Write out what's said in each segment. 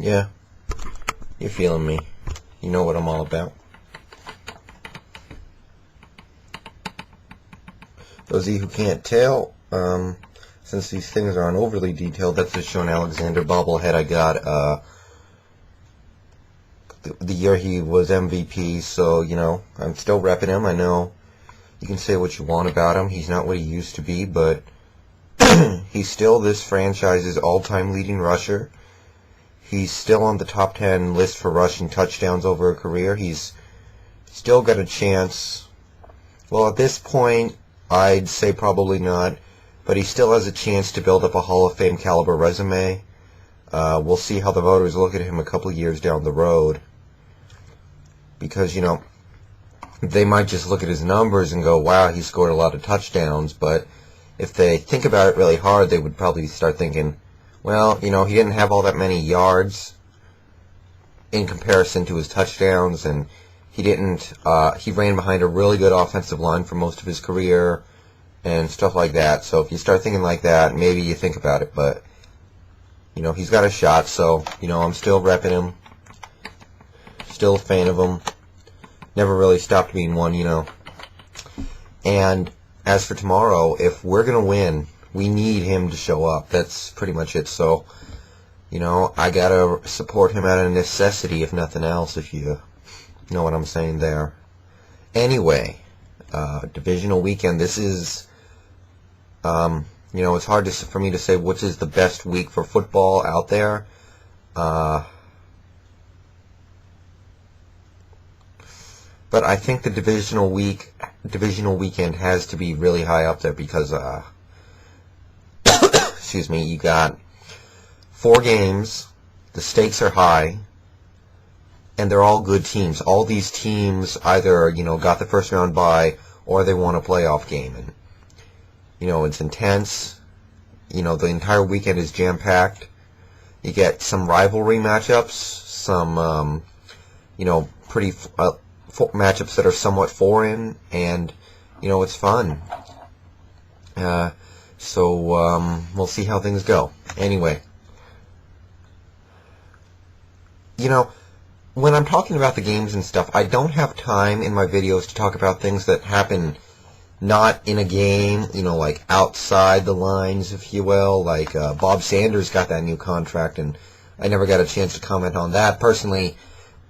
Yeah, you're feeling me. You know what I'm all about. Those of you who can't tell, since these things aren't overly detailed, that's the Sean Alexander bobblehead I got the year he was MVP, so, you know, I'm still repping him. I know you can say what you want about him. He's not what he used to be, but he's still this franchise's all-time leading rusher. He's still on the top 10 list for rushing touchdowns over a career. He's still got a chance. Well, at this point, I'd say probably not, but he still has a chance to build up a Hall of Fame caliber resume. We'll see how the voters look at him a couple of years down the road, because, you know, they might just look at his numbers and go, wow, he scored a lot of touchdowns, but if they think about it really hard, they would probably start thinking, well, you know, he didn't have all that many yards in comparison to his touchdowns, and he ran behind a really good offensive line for most of his career and stuff like that. So if you start thinking like that, maybe you think about it, but, you know, he's got a shot, so, you know, I'm still repping him, still a fan of him, never really stopped being one, you know. And as for tomorrow, if we're going to win, we need him to show up. That's pretty much it. So, you know, I got to support him out of necessity, if nothing else, if you know what I'm saying there. Anyway, divisional weekend. This is, you know, it's hard for me to say which is the best week for football out there. But I think the divisional weekend has to be really high up there because, excuse me, you got 4 games, the stakes are high, and they're all good teams. All these teams either, you know, got the first round bye or they won a playoff game. And, you know, it's intense. You know, the entire weekend is jam-packed. You get some rivalry matchups, some, you know, pretty matchups that are somewhat foreign, and, you know, it's fun. So we'll see how things go. Anyway, you know, when I'm talking about the games and stuff, I don't have time in my videos to talk about things that happen not in a game, you know, like outside the lines, if you will. Like Bob Sanders got that new contract, and I never got a chance to comment on that. Personally,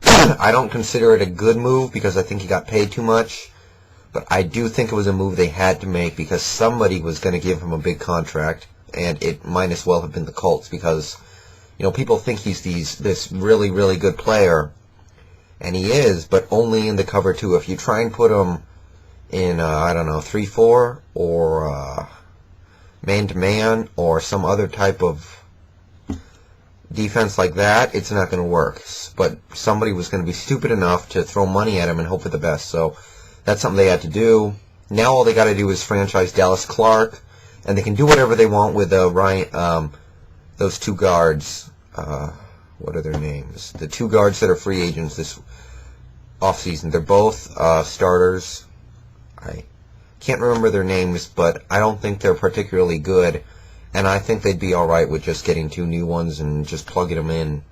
I don't consider it a good move because I think he got paid too much, but I do think it was a move they had to make because somebody was going to give him a big contract, and it might as well have been the Colts because, you know, people think he's this really, really good player, and he is, but only in the cover 2. If you try and put him in, I don't know, 3-4 or man-to-man or some other type of defense like that, it's not going to work. But somebody was going to be stupid enough to throw money at him and hope for the best. So that's something they had to do. Now all they got to do is franchise Dallas Clark, and they can do whatever they want with those 2 guards. What are their names? The 2 guards that are free agents this offseason. They're both starters. I can't remember their names, but I don't think they're particularly good. And I think they'd be alright with just getting 2 new ones and just plugging them in.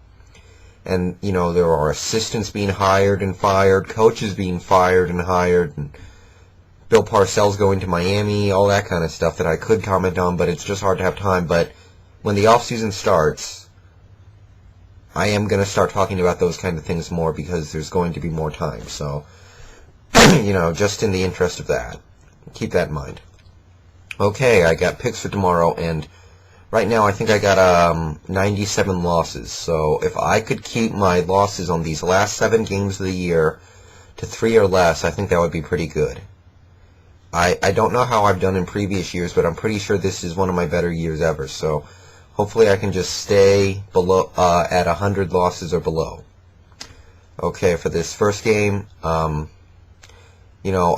And, you know, there are assistants being hired and fired, coaches being fired and hired, and Bill Parcells going to Miami, all that kind of stuff that I could comment on, but it's just hard to have time. But when the offseason starts, I am going to start talking about those kind of things more because there's going to be more time. So, you know, just in the interest of that, keep that in mind. Okay, I got picks for tomorrow, and right now I think I got 97 losses. So if I could keep my losses on these last 7 games of the year to 3 or less, I think that would be pretty good. I don't know how I've done in previous years, but I'm pretty sure this is one of my better years ever. So hopefully I can just stay below at 100 losses or below. Okay, for this first game, you know,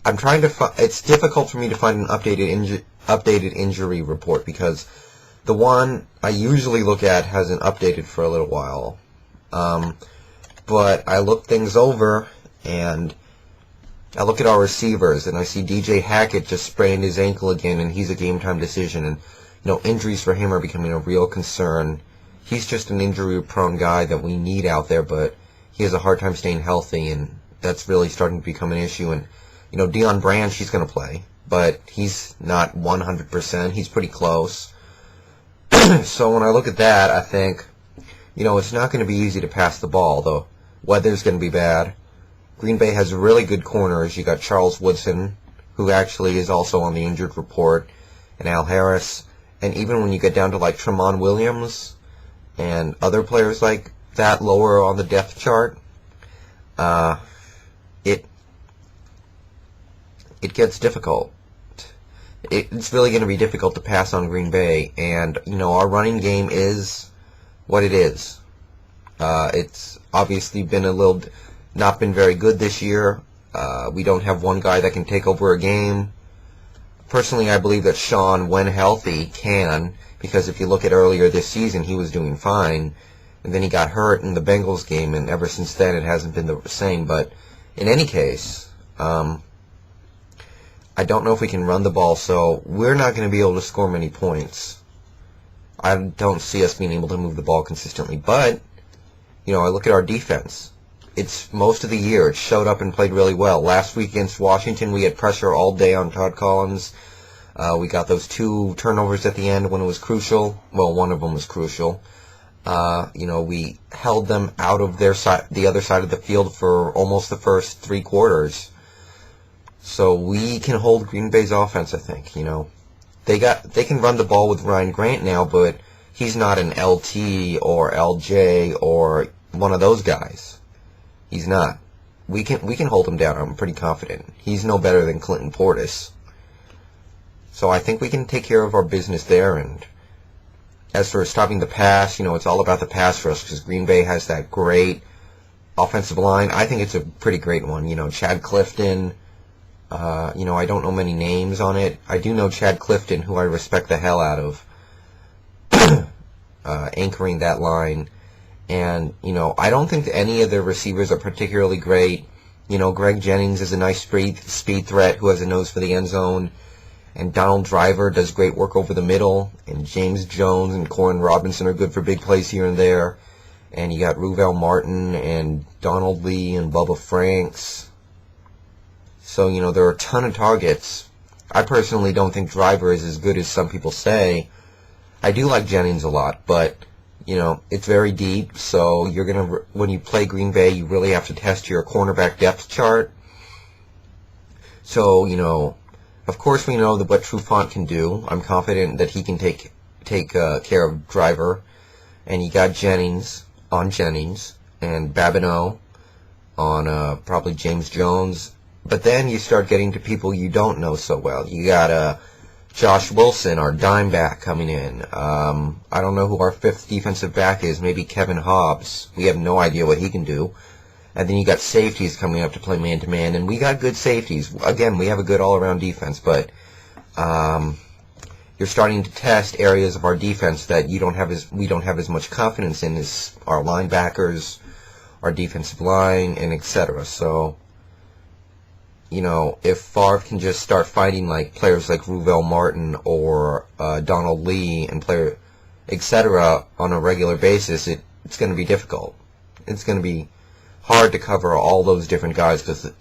I'm trying to it's difficult for me to find an updated injury report because the one I usually look at hasn't updated for a little while. But I look things over, and I look at our receivers, and I see DJ Hackett just sprained his ankle again, and he's a game-time decision. And, you know, injuries for him are becoming a real concern. he's just an injury-prone guy that we need out there, but he has a hard time staying healthy, and that's really starting to become an issue. And, Dion Branch, he's going to play, but he's not 100%. He's pretty close. So when I look at that, I think, it's not going to be easy to pass the ball. The weather's going to be bad. Green Bay has really good corners. You got Charles Woodson, who actually is also on the injured report, and Al Harris. And even when you get down to like Tramon Williams and other players like that lower on the depth chart, it gets difficult. It's really going to be difficult to pass on Green Bay, and our running game is what it is. It's obviously been not been very good this year. We don't have one guy that can take over a game. Personally, I believe that Sean, when healthy, can, because if you look at earlier this season, he was doing fine, and then he got hurt in the Bengals game, and ever since then it hasn't been the same. But in any case, I don't know if we can run the ball, so we're not going to be able to score many points. I don't see us being able to move the ball consistently, but, I look at our defense. It's most of the year. It showed up and played really well. Last week against Washington, we had pressure all day on Todd Collins. We got those 2 turnovers at the end when it was crucial. Well, one of them was crucial. We held them out of the other side of the field for almost the first 3 quarters. So we can hold Green Bay's offense, I think. They can run the ball with Ryan Grant now, but he's not an LT or LJ or one of those guys. He's not. We can hold him down. I'm pretty confident. He's no better than Clinton Portis. So I think we can take care of our business there. And as for stopping the pass, it's all about the pass rush, because Green Bay has that great offensive line. I think it's a pretty great one. Chad Clifton. I don't know many names on it. I do know Chad Clifton, who I respect the hell out of, anchoring that line. And, I don't think any of the receivers are particularly great. Greg Jennings is a nice speed threat who has a nose for the end zone. And Donald Driver does great work over the middle. And James Jones and Corin Robinson are good for big plays here and there. And you got Ruvel Martin and Donald Lee and Bubba Franks. So, there are a ton of targets. I personally don't think Driver is as good as some people say. I do like Jennings a lot, but it's very deep, so when you play Green Bay, you really have to test your cornerback depth chart. So, of course we know what Trufant can do. I'm confident that he can take care of Driver. And you got Jennings on Jennings, and Babineau on probably James Jones. But then you start getting to people you don't know so well. You got Josh Wilson, our dime back, coming in. I don't know who our 5th defensive back is. Maybe Kevin Hobbs. We have no idea what he can do. And then you got safeties coming up to play man-to-man. And we got good safeties. Again, we have a good all-around defense. But you're starting to test areas of our defense that we don't have as much confidence in as our linebackers, our defensive line, and etc. So, if Favre can just start fighting players like Ruvel Martin or Donald Lee and etc. on a regular basis, it's going to be difficult. It's going to be hard to cover all those different guys because,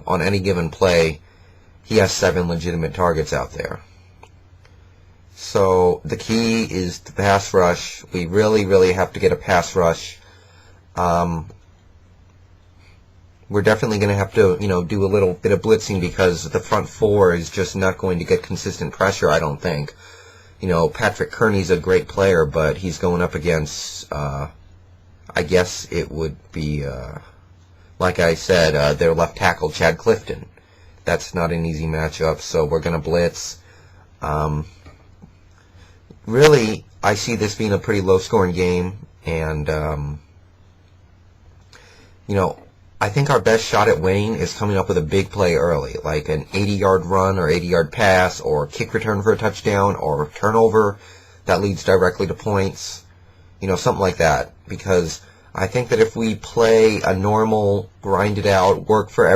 on any given play, he has 7 legitimate targets out there. So the key is the pass rush. We really, really have to get a pass rush. We're definitely going to have to, do a little bit of blitzing because the front 4 is just not going to get consistent pressure, I don't think. Patrick Kearney's a great player, but he's going up against, I guess it would be, like I said, their left tackle, Chad Clifton. That's not an easy matchup, so we're going to blitz. Really, I see this being a pretty low-scoring game, and, I think our best shot at winning is coming up with a big play early, like an 80-yard run or 80-yard pass or kick return for a touchdown or turnover that leads directly to points, something like that. Because I think that if we play a normal, grinded-out, work for